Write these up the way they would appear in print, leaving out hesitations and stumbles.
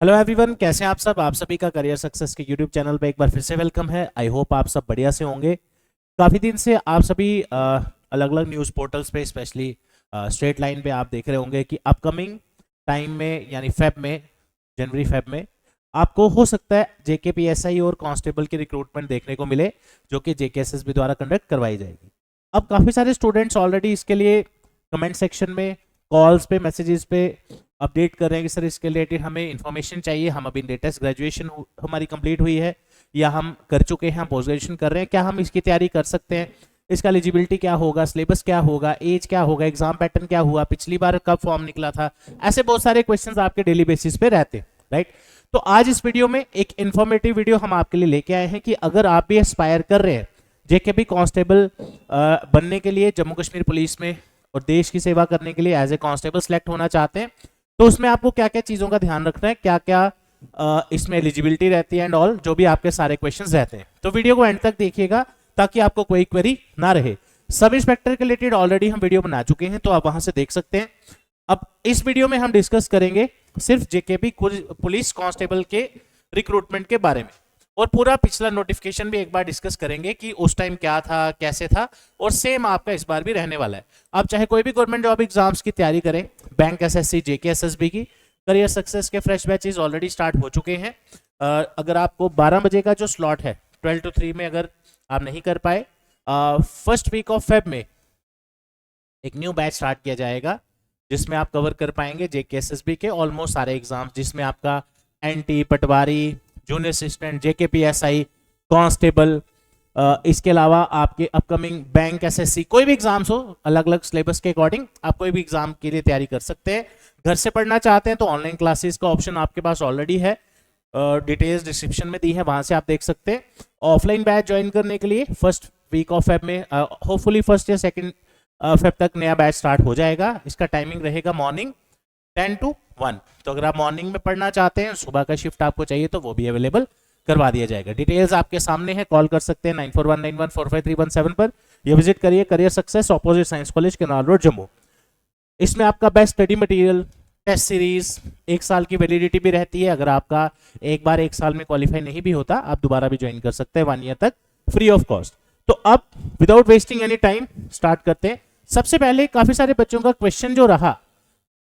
Hello everyone, कैसे हैं आप सब। आप सभी का करियर सक्सेस के यूट्यूब चैनल पे एक बार फिर से वेलकम है। आई होप आप सब बढ़िया से होंगे। काफ़ी दिन से आप सभी अलग अलग न्यूज़ पोर्टल्स पे स्पेशली स्ट्रेट लाइन पे आप देख रहे होंगे कि अपकमिंग टाइम में यानी फेब में, जनवरी फेब में आपको हो सकता है जेकेपीएसआई और कांस्टेबल की रिक्रूटमेंट देखने को मिले, जो कि जेकेएसएसबी द्वारा कंडक्ट करवाई जाएगी। अब काफ़ी सारे स्टूडेंट्स ऑलरेडी इसके लिए कमेंट सेक्शन में, कॉल्स पे, मैसेजेस पे अपडेट कर रहे हैं कि सर इसके रिलेटेड हमें इन्फॉर्मेशन चाहिए। हम अभी लेटेस्ट ग्रेजुएशन हमारी कंप्लीट हुई है या हम कर चुके हैं, हम पोस्ट ग्रेजुएशन कर रहे हैं, क्या हम इसकी तैयारी कर सकते हैं, इसका एलिजिबिलिटी क्या होगा, सिलेबस क्या होगा, एज क्या होगा, एग्जाम पैटर्न क्या हुआ, पिछली बार कब फॉर्म निकला था। ऐसे बहुत सारे क्वेश्चंस आपके डेली बेसिस पे रहते हैं, राइट। तो आज इस वीडियो में एक इन्फॉर्मेटिव वीडियो हम आपके लिए लेके आए हैं कि अगर आप भी एस्पायर कर रहे हैं जेकेपी कांस्टेबल बनने के लिए, जम्मू कश्मीर पुलिस में और देश की सेवा करने के लिए एज ए कांस्टेबल सेलेक्ट होना चाहते हैं, तो उसमें आपको क्या क्या चीजों का ध्यान रखना है, क्या क्या इसमें एलिजिबिलिटी रहती है एंड ऑल, जो भी आपके सारे क्वेश्चंस रहते हैं। तो वीडियो को एंड तक देखिएगा ताकि आपको कोई क्वेरी ना रहे। सब इंस्पेक्टर के रिलेटेड ऑलरेडी हम वीडियो बना चुके हैं, तो आप वहां से देख सकते हैं। अब इस वीडियो में हम डिस्कस करेंगे सिर्फ जेकेपी पुलिस कांस्टेबल के रिक्रूटमेंट के बारे में, और पूरा पिछला नोटिफिकेशन भी एक बार डिस्कस करेंगे कि उस टाइम क्या था, कैसे था, और सेम आपका इस बार भी रहने वाला है। आप चाहे कोई भी गवर्नमेंट जॉब एग्जाम्स की तैयारी करें, बैंक, एसएससी, जेकेएसएसबी की, करियर सक्सेस के फ्रेश बैचेस ऑलरेडी स्टार्ट हो चुके हैं। अगर आपको 12 बजे का जो स्लॉट है 12 to 3 में अगर आप नहीं कर पाए, फर्स्ट वीक ऑफ फेब में एक न्यू बैच स्टार्ट किया जाएगा जिसमें आप कवर कर पाएंगे जेकेएसएसबी के ऑलमोस्ट सारे एग्जाम्स, जिसमें आपका एनटी, पटवारी, जूनियर असिस्टेंट, जेकेपीएसआई, कांस्टेबल, इसके अलावा आपके अपकमिंग बैंक, एसएससी, कोई भी एग्जाम्स हो, अलग अलग सिलेबस के अकॉर्डिंग आप कोई भी एग्जाम के लिए तैयारी कर सकते हैं। घर से पढ़ना चाहते हैं तो ऑनलाइन क्लासेस का ऑप्शन आपके पास ऑलरेडी है, डिटेल्स डिस्क्रिप्शन में दी है, वहां से आप देख सकते हैं। ऑफलाइन बैच ज्वाइन करने के लिए फर्स्ट वीक ऑफ फेब में, होपफुली फर्स्ट या सेकेंड फेब तक नया बैच स्टार्ट हो जाएगा। इसका टाइमिंग रहेगा मॉर्निंग 10 to 1। तो अगर आप मॉर्निंग में पढ़ना चाहते हैं, सुबह का शिफ्ट आपको चाहिए, तो वो भी अवेलेबल करवा दिया जाएगा। डिटेल्स आपके सामने है, कॉल कर सकते हैं 9419145317 पर, या विजिट करिए career success, opposite science college, canal road, Jammu. इसमें आपका best study material, test series, एक साल की वैलिडिटी भी रहती है। अगर आपका एक बार एक साल में क्वालिफाई नहीं भी होता, आप दोबारा भी ज्वाइन कर सकते हैं 1 ईयर तक फ्री ऑफ कॉस्ट। तो अब without wasting any time start करते हैं। सबसे पहले काफी सारे बच्चों का क्वेश्चन जो रहा,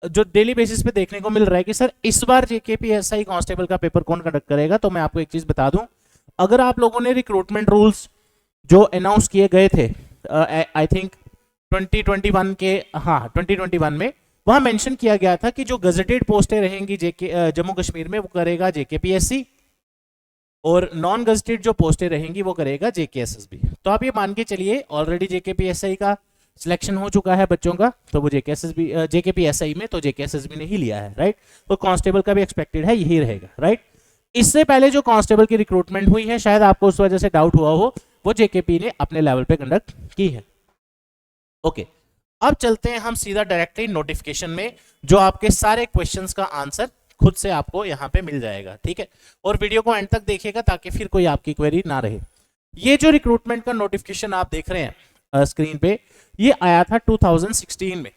जो डेली बेसिस पे देखने को मिल रहा है कि सर इस बार जेकेपीएसआई कांस्टेबल का पेपर कौन कंडक्ट करेगा, तो मैं आपको एक चीज बता दूं। अगर आप लोगों ने रिक्रूटमेंट रूल्स जो अनाउंस किए गए थे आई थिंक 2021 के, हाँ 2021 में, वहां मेंशन किया गया था कि जो गजेटेड पोस्टें रहेंगी जम्मू कश्मीर में वो करेगा जेकेपीएससी, और नॉन गजेटेड जो पोस्टें रहेंगी वो करेगा जेकेएसएसबी। तो आप ये मान के चलिए ऑलरेडी जेकेपीएसआई का सिलेक्शन हो चुका है बच्चों का, तो वो जेकेपीएसआई में, तो जेकेएसएसबी ने ही लिया है, राइट। तो कांस्टेबल का भी एक्सपेक्टेड है यही रहेगा, राइट। इससे पहले जो कांस्टेबल की रिक्रूटमेंट हुई है, शायद आपको उस वजह से डाउट हुआ हो, वो जेकेपी ने अपने लेवल पे कंडक्ट की है। ओके, अब चलते हैं हम सीधा डायरेक्टली नोटिफिकेशन में, जो आपके सारे क्वेश्चंस का आंसर खुद से आपको यहाँ पे मिल जाएगा, ठीक है। और वीडियो को एंड तक देखिएगा ताकि फिर कोई आपकी क्वेरी ना रहे। ये जो रिक्रूटमेंट का नोटिफिकेशन आप देख रहे हैं स्क्रीन पे, ये आया था 2016 में।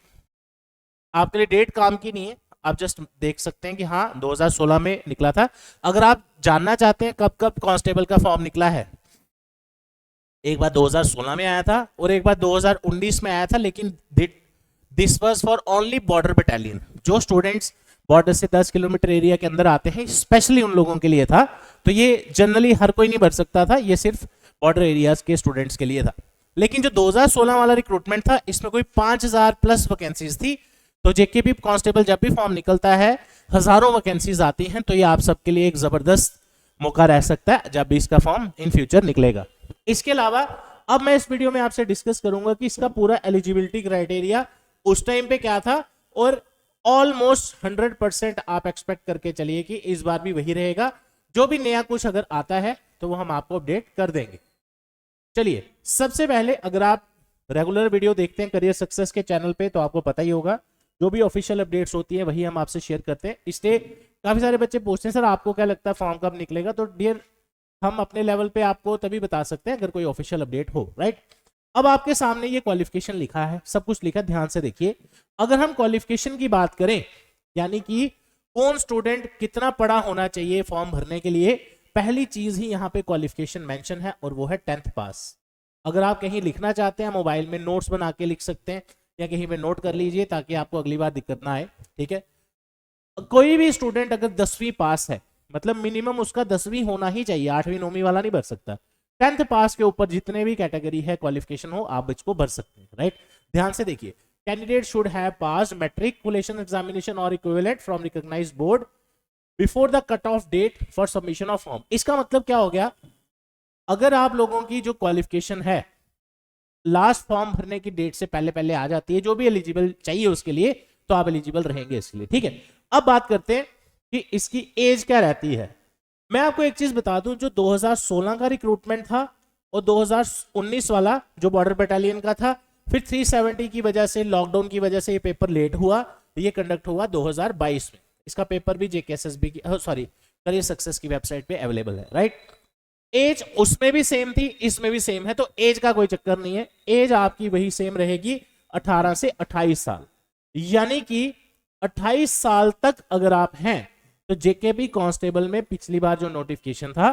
आपके लिए डेट काम की नहीं है, आप जस्ट देख सकते हैं कि हाँ 2016 में निकला था। अगर आप जानना चाहते हैं कब कब कांस्टेबल का फॉर्म निकला है, एक बार 2016 में आया था और एक बार 2019 में आया था, लेकिन this was for only border battalion. जो स्टूडेंट्स बॉर्डर से 10 किलोमीटर एरिया के अंदर आते हैं, स्पेशली उन लोगों के लिए था। तो ये जनरली हर कोई नहीं भर सकता था, ये सिर्फ बॉर्डर एरियाज के स्टूडेंट्स के लिए था। लेकिन जो 2016 वाला रिक्रूटमेंट था, इसमें कोई 5000 प्लस वैकेंसीज थी। तो जेकेपी कांस्टेबल जब भी फॉर्म निकलता है, हजारों वैकेंसीज आती हैं, तो ये आप सबके लिए एक जबरदस्त मौका रह सकता है जब भी इसका फॉर्म इन फ्यूचर निकलेगा। इसके अलावा अब मैं इस वीडियो में आपसे डिस्कस करूंगा कि इसका पूरा एलिजिबिलिटी क्राइटेरिया उस टाइम पे क्या था, और ऑलमोस्ट 100% आप एक्सपेक्ट करके चलिए कि इस बार भी वही रहेगा। जो भी नया कुछ अगर आता है तो वो हम आपको अपडेट कर देंगे। चलिए, सबसे पहले अगर आप रेगुलर वीडियो देखते हैं करियर सक्सेस के चैनल पे, तो आपको पता ही होगा जो भी ऑफिशियल अपडेट्स होती है वही हम आपसे शेयर करते हैं। इसलिए काफी सारे बच्चे पूछते हैं सर आपको क्या लगता है फॉर्म कब निकलेगा, तो डियर हम अपने लेवल पे आपको तभी बता सकते हैं अगर कोई ऑफिशियल अपडेट हो, राइट। अब आपके सामने ये क्वालिफिकेशन लिखा है, सब कुछ लिखा है, ध्यान से देखिए। अगर हम क्वालिफिकेशन की बात करें, यानी कि कौन स्टूडेंट कितना पढ़ा होना चाहिए फॉर्म भरने के लिए, पहली चीज ही यहाँ पे क्वालिफिकेशन मेंशन है और वो है 10th पास। अगर आप कहीं लिखना चाहते हैं मोबाइल में नोट्स बना के लिख सकते हैं या कहीं पे नोट कर लीजिए ताकि आपको अगली बार दिक्कत ना आए, ठीक है। कोई भी स्टूडेंट अगर 10वीं पास है, मतलब मिनिमम उसका 10वीं होना ही चाहिए, 8वीं 9वीं वाला नहीं भर सकता। 10th पास के ऊपर जितने भी कैटेगरी है क्वालिफिकेशन हो आप इसको भर सकते हैं, राइट। ध्यान से देखिए, candidate should have passed matriculation examination और equivalent from recognized board before the cut off date for submission of form. इसका मतलब क्या हो गया, अगर आप लोगों की जो क्वालिफिकेशन है लास्ट फॉर्म भरने की डेट से पहले पहले आ जाती है, जो भी एलिजिबल चाहिए उसके लिए, तो आप एलिजिबल रहेंगे इसके लिए, ठीक है। अब बात करते हैं कि इसकी एज क्या रहती है। मैं आपको एक चीज बता दूं, जो 2016 का रिक्रूटमेंट था और 2019 वाला जो बॉर्डर बटालियन का था, फिर 370 की वजह से, लॉकडाउन की वजह से ये पेपर लेट हुआ, ये कंडक्ट हुआ 2022 में। इसका पेपर भी जेकेएसएसबी की करियर सक्सेस की वेबसाइट पे अवेलेबल है, राइट। एज उसमें भी सेम थी, इसमें भी सेम है, तो एज का कोई चक्कर नहीं है। एज आपकी वही सेम रहेगी, 18 से 28 साल। यानी कि 28 साल तक अगर आप हैं तो जेकेपी कांस्टेबल में पिछली बार जो नोटिफिकेशन था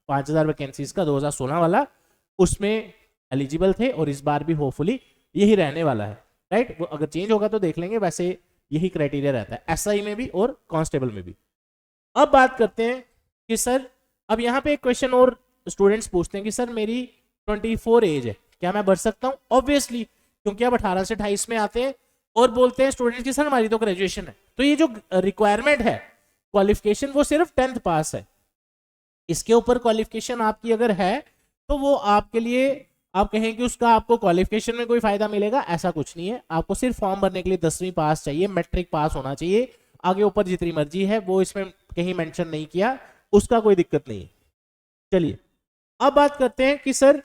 5000 वैकेंसीज का 2016 वाला, उसमें एलिजिबल थे और इस बार भी होपफुली यही रहने वाला है, राइट। वो अगर चेंज होगा तो देख लेंगे, वैसे यही क्राइटेरिया रहता है एसआई में भी और कांस्टेबल में भी। अब बात करते हैं कि सर, अब यहाँ पे एक क्वेश्चन और स्टूडेंट्स पूछते हैं कि सर मेरी 24 एज है, क्या मैं भर सकता हूँ? ऑब्वियसली, क्योंकि अब 18 से 28 में आते हैं और बोलते हैं स्टूडेंट्स की सर हमारी तो ग्रेजुएशन है। तो ये जो रिक्वायरमेंट है क्वालिफिकेशन, वो सिर्फ 10th पास है। इसके ऊपर क्वालिफिकेशन आपकी अगर है तो वो आपके लिए, आप कहें कि उसका आपको क्वालिफिकेशन में कोई फायदा मिलेगा, ऐसा कुछ नहीं है। आपको सिर्फ फॉर्म भरने के लिए 10वीं पास चाहिए, मैट्रिक पास होना चाहिए। आगे ऊपर जितनी मर्जी है वो इसमें कहीं मेंशन नहीं किया, उसका कोई दिक्कत नहीं है। चलिए अब बात करते हैं कि सर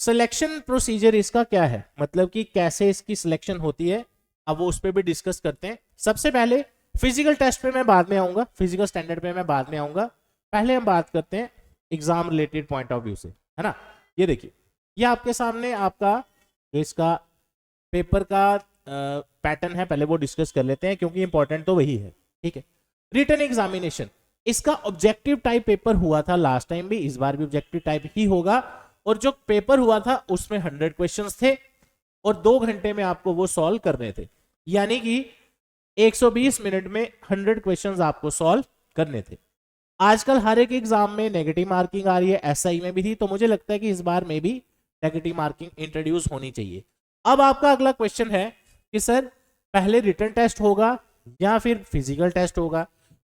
सिलेक्शन प्रोसीजर इसका क्या है, मतलब कि कैसे इसकी सिलेक्शन होती है। अब वो उस पर भी डिस्कस करते हैं। सबसे पहले फिजिकल टेस्ट पे मैं बाद में आऊंगा, फिजिकल स्टैंडर्ड पे मैं बाद में आऊंगा। पहले हम बात करते हैं exam related point of view से, है ना। ये देखिए, ये आपके सामने आपका इसका पेपर का पैटर्न है, पहले वो डिस्कस कर लेते हैं क्योंकि इंपॉर्टेंट तो वही है, ठीक है। रिटन एग्जामिनेशन, इसका ऑब्जेक्टिव टाइप पेपर हुआ था लास्ट टाइम भी, इस बार भी ऑब्जेक्टिव टाइप ही होगा। और जो पेपर हुआ था उसमें 100 क्वेश्चंस थे और 2 घंटे में आपको वो सॉल्व करने थे। यानी कि 120 मिनट में 100 क्वेश्चंस आपको सॉल्व करने थे। आजकल हर एक एग्जाम में नेगेटिव मार्किंग आ रही है, एसआई में भी थी, तो मुझे लगता है कि इस बार में भी नेगेटिव मार्किंग इंट्रोड्यूस होनी चाहिए। अब आपका अगला क्वेश्चन है कि सर पहले रिटन टेस्ट होगा या फिर फिजिकल टेस्ट होगा।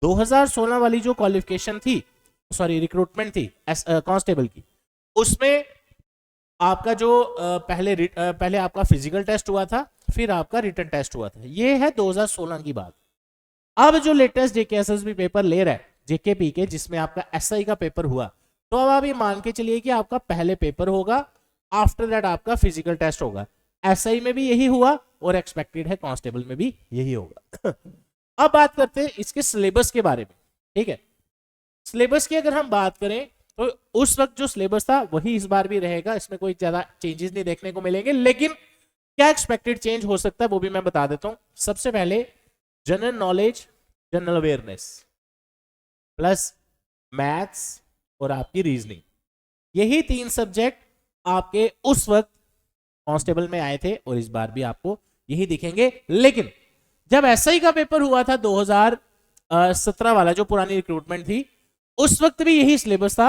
2016 वाली जो क्वालिफिकेशन थी, रिक्रूटमेंट थी कांस्टेबल की, उसमें आपका जो पहले आपका फिजिकल टेस्ट हुआ था, फिर आपका रिटन टेस्ट हुआ था। ये है 2016 की बात। अब जो लेटेस्ट जेकेएसएसबी पेपर ले रहा है जेकेपी के, जिसमें आपका एसआई का पेपर हुआ, तो अब आप ये मान के चलिए कि आपका पहले पेपर होगा, आफ्टर दैट आपका फिजिकल टेस्ट होगा। एसआई में भी यही हुआ और एक्सपेक्टेड है कांस्टेबल में भी यही होगा। अब बात करते हैं इसके सिलेबस के बारे में, ठीक है। सिलेबस की अगर हम बात करें तो उस वक्त जो सिलेबस था वही इस बार भी रहेगा, इसमें कोई ज्यादा चेंजेस नहीं देखने को मिलेंगे। लेकिन क्या एक्सपेक्टेड चेंज हो सकता है वो भी मैं बता देता हूं। सबसे पहले general knowledge, general awareness plus maths और आपकी रीजनिंग, यही 3 सब्जेक्ट आपके उस वक्त कांस्टेबल में आए थे और इस बार भी आपको यही दिखेंगे। लेकिन जब एसआई का पेपर हुआ था 2017 वाला, जो पुरानी रिक्रूटमेंट थी, उस वक्त भी यही सिलेबस था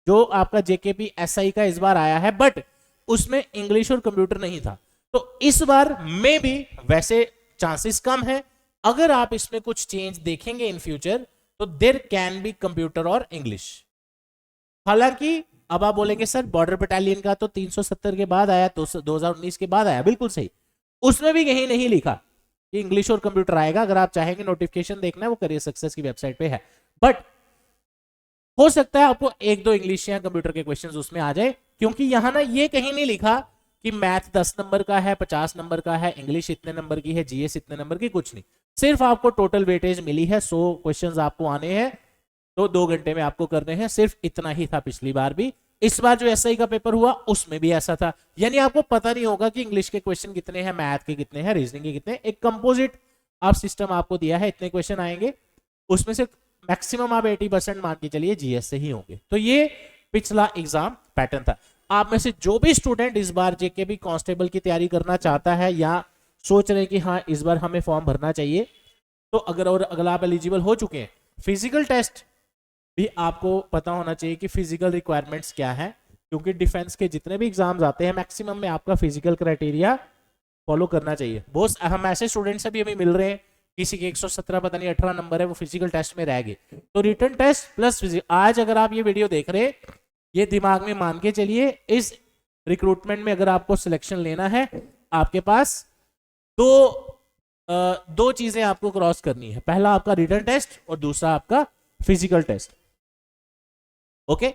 जो आपका जेकेपी एसआई का इस बार आया है, बट उसमें इंग्लिश और कंप्यूटर नहीं था। तो इस बार में भी वैसे चांसेस कम है, अगर आप इसमें कुछ चेंज देखेंगे इन फ्यूचर तो देयर कैन बी कंप्यूटर और इंग्लिश। हालांकि अब आप बोलेंगे सर बॉर्डर बटालियन का तो 370 के बाद आया, तो 2019 के बाद आया, बिल्कुल सही। उसमें भी कहीं नहीं लिखा कि इंग्लिश और कंप्यूटर आएगा। अगर आप चाहेंगे नोटिफिकेशन देखना है, वो करियर सक्सेस की वेबसाइट पे है, बट हो सकता है आपको 1-2 इंग्लिश या कंप्यूटर के क्वेश्चंस उसमें आ जाए, क्योंकि यहां ना ये कहीं नहीं लिखा कि मैथ 10 नंबर का है, 50 नंबर का है, इंग्लिश इतने नंबर की है, जीएस इतने नंबर की, कुछ नहीं। सिर्फ आपको टोटल वेटेज मिली है, 100 क्वेश्चंस आपको आने हैं, तो 2 घंटे में आपको करने हैं। सिर्फ इतना ही था पिछली बार भी। इस बार जो एसआई का पेपर हुआ उसमें भी ऐसा था। यानी आपको पता नहीं होगा कि इंग्लिश के क्वेश्चन कितने हैं, मैथ के कितने हैं, रीजनिंग के कितने हैं। एक कंपोजिट आप सिस्टम आपको दिया है, इतने क्वेश्चन आएंगे, उसमें से मैक्सिमम आप 80% मान के चलिए जीएस से ही होंगे। तो ये पिछला एग्जाम पैटर्न था। आप में से जो भी स्टूडेंट इस बार जेकेबी कांस्टेबल की तैयारी करना चाहता है या सोच रहे हैं कि हाँ इस बार हमें फॉर्म भरना चाहिए, तो अगर आप एलिजिबल हो चुके हैं, फिजिकल टेस्ट भी आपको पता होना चाहिए कि फिजिकल रिक्वायरमेंट्स क्या है, क्योंकि डिफेंस के जितने भी एग्जाम्स आते हैं मैक्सिमम में आपका फिजिकल क्राइटेरिया फॉलो करना चाहिए। बहुत हम ऐसे स्टूडेंट्स अभी हमें मिल रहे हैं, किसी के 117 पता नहीं 18 नंबर है, वो फिजिकल टेस्ट में रह गए। तो रिटन टेस्ट प्लस फिजिकल, आज अगर आप ये वीडियो देख रहे हैं, ये दिमाग में मान के चलिए, इस रिक्रूटमेंट में अगर आपको सिलेक्शन लेना है, आपके पास दो चीजें आपको क्रॉस करनी है, पहला आपका रिटन टेस्ट और दूसरा आपका फिजिकल टेस्ट। ओके,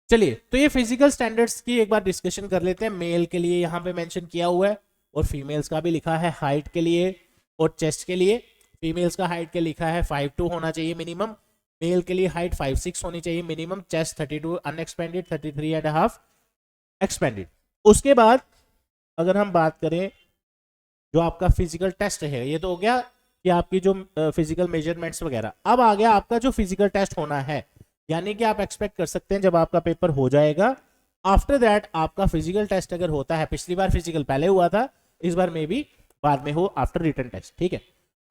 चलिए तो ये फिजिकल स्टैंडर्ड्स की एक बार डिस्कशन कर लेते हैं। मेल के लिए यहाँ पे मेंशन किया हुआ है और फीमेल्स का भी लिखा है, हाइट के लिए और चेस्ट के लिए। फीमेल्स का हाइट के लिखा है 5'2" होना चाहिए मिनिमम, मेल के लिए हाइट 5'6" होनी चाहिए मिनिमम, चेस्ट 32 अनएक्सपेंडेड, 33.5 एक्सपेंडेड। उसके बाद अगर हम बात करें जो आपका फिजिकल टेस्ट है, ये तो हो गया कि आपकी जो फिजिकल मेजरमेंट्स वगैरह। अब आ गया आपका जो फिजिकल टेस्ट होना है, यानी कि आप एक्सपेक्ट कर सकते हैं जब आपका पेपर हो जाएगा, आफ्टर दैट आपका फिजिकल टेस्ट अगर होता है, पिछली बार फिजिकल पहले हुआ था, इस बार में भी बाद में हो आफ्टर रिटन टेस्ट, ठीक है।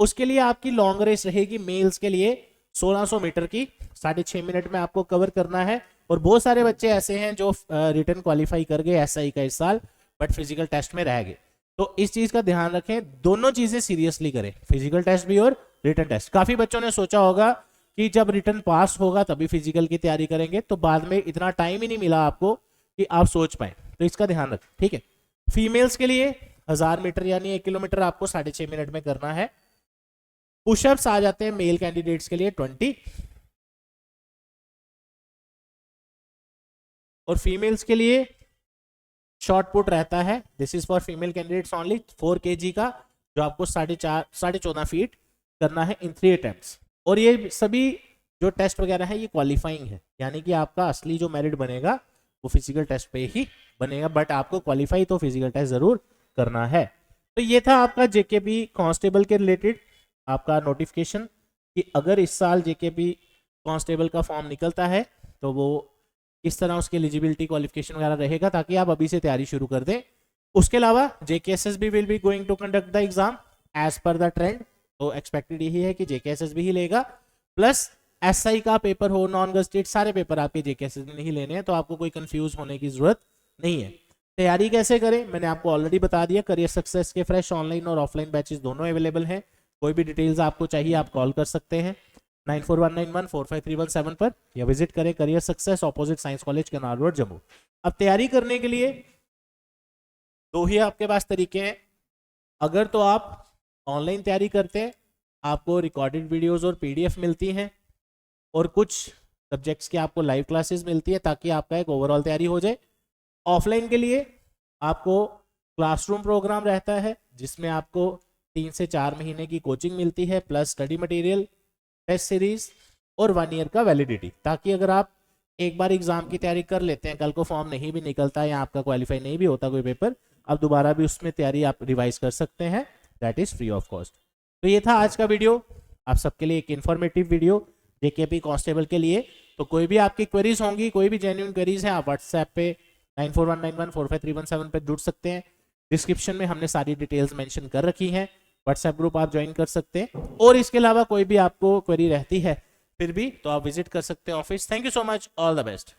उसके लिए आपकी लॉन्ग रेस रहेगी मेल्स के लिए 1600 मीटर की, 6.5 मिनट में आपको कवर करना है। और बहुत सारे बच्चे ऐसे हैं जो रिटन क्वालिफाई कर गए एसआई का इस साल, बट फिजिकल टेस्ट में रह गए। तो इस चीज का ध्यान रखें, दोनों चीजें सीरियसली करें, फिजिकल टेस्ट भी और रिटन टेस्ट। काफी बच्चों ने सोचा होगा कि जब रिटन पास होगा तभी फिजिकल की तैयारी करेंगे, तो बाद में इतना टाइम ही नहीं मिला आपको कि आप सोच पाए, तो इसका ध्यान रखें, ठीक है। फीमेल्स के लिए 1000 मीटर यानी 1 किलोमीटर आपको 6.5 मिनट में करना है। पुशअप्स आ जाते हैं मेल कैंडिडेट्स के लिए 20 और फीमेल्स के लिए शॉर्ट पुट रहता है, this is for female candidates only, 4 kg का, जो आपको 14.5 फीट करना है इन 3 अटेम्प्ट्स। और ये सभी जो टेस्ट वगैरह है ये क्वालिफाइंग है, यानी कि आपका असली जो मेरिट बनेगा वो फिजिकल टेस्ट पे ही बनेगा, बट आपको क्वालिफाई तो फिजिकल टेस्ट जरूर करना है। तो ये था आपका जेकेबी कांस्टेबल के रिलेटेड आपका नोटिफिकेशन कि अगर इस साल जेकेबी कांस्टेबल का फॉर्म निकलता है तो वो किस तरह उसकी एलिजिबिलिटी क्वालिफिकेशन वगैरह रहेगा, ताकि आप अभी से तैयारी शुरू कर दें। उसके अलावा JKSSB will be going to conduct the exam as per the trend, तो एक्सपेक्टेड यही है कि जेकेएसएसबी ही लेगा, प्लस एसआई का पेपर हो, नॉन गजेटेड सारे पेपर आपके जेकेएसएसबी नहीं लेने हैं, तो आपको कोई कंफ्यूज होने की जरूरत नहीं है। तैयारी कैसे करें मैंने आपको ऑलरेडी बता दिया, करियर सक्सेस के फ्रेश ऑनलाइन और ऑफलाइन बैचेस दोनों अवेलेबल हैं। कोई भी डिटेल्स आपको चाहिए आप कॉल कर सकते हैं 9419145317 पर, या विजिट करें career success opposite science college canal road Jammu. अब तैयारी करने के लिए दो ही आपके पास तरीके हैं। अगर तो आप ऑनलाइन तैयारी करते हैं, आपको रिकॉर्डेड वीडियोस और पीडीएफ मिलती हैं और कुछ सब्जेक्ट्स की आपको लाइव क्लासेस मिलती है, ताकि आपका एक ओवरऑल तैयारी हो जाए। ऑफलाइन के लिए आपको क्लासरूम प्रोग्राम रहता है, जिसमें आपको 3 से 4 महीने की कोचिंग मिलती है, plus study material, test series और 1 ईयर का वैलिडिटी, ताकि अगर आप एक बार एग्जाम की तैयारी कर लेते हैं, कल को फॉर्म नहीं भी निकलता या आपका क्वालिफाई नहीं भी होता कोई पेपर, अब दोबारा भी उसमें तैयारी आप रिवाइज कर सकते हैं, that is free of cost. तो ये था आज का वीडियो, आप सबके लिए एक इन्फॉर्मेटिव वीडियो जेकेपी कांस्टेबल के लिए। तो कोई भी आपकी क्वेरीज होंगी, कोई भी जेन्युइन क्वेरीज हैं, आप व्हाट्सएप पे 9419145317 पे जुड़ सकते हैं। डिस्क्रिप्शन में हमने सारी डिटेल्स मेंशन कर रखी हैं, व्हाट्सएप ग्रुप आप ज्वाइन कर सकते हैं। और इसके अलावा कोई भी आपको क्वेरी रहती है फिर भी, तो आप विजिट कर सकते हैं office. Thank you so much, all the best.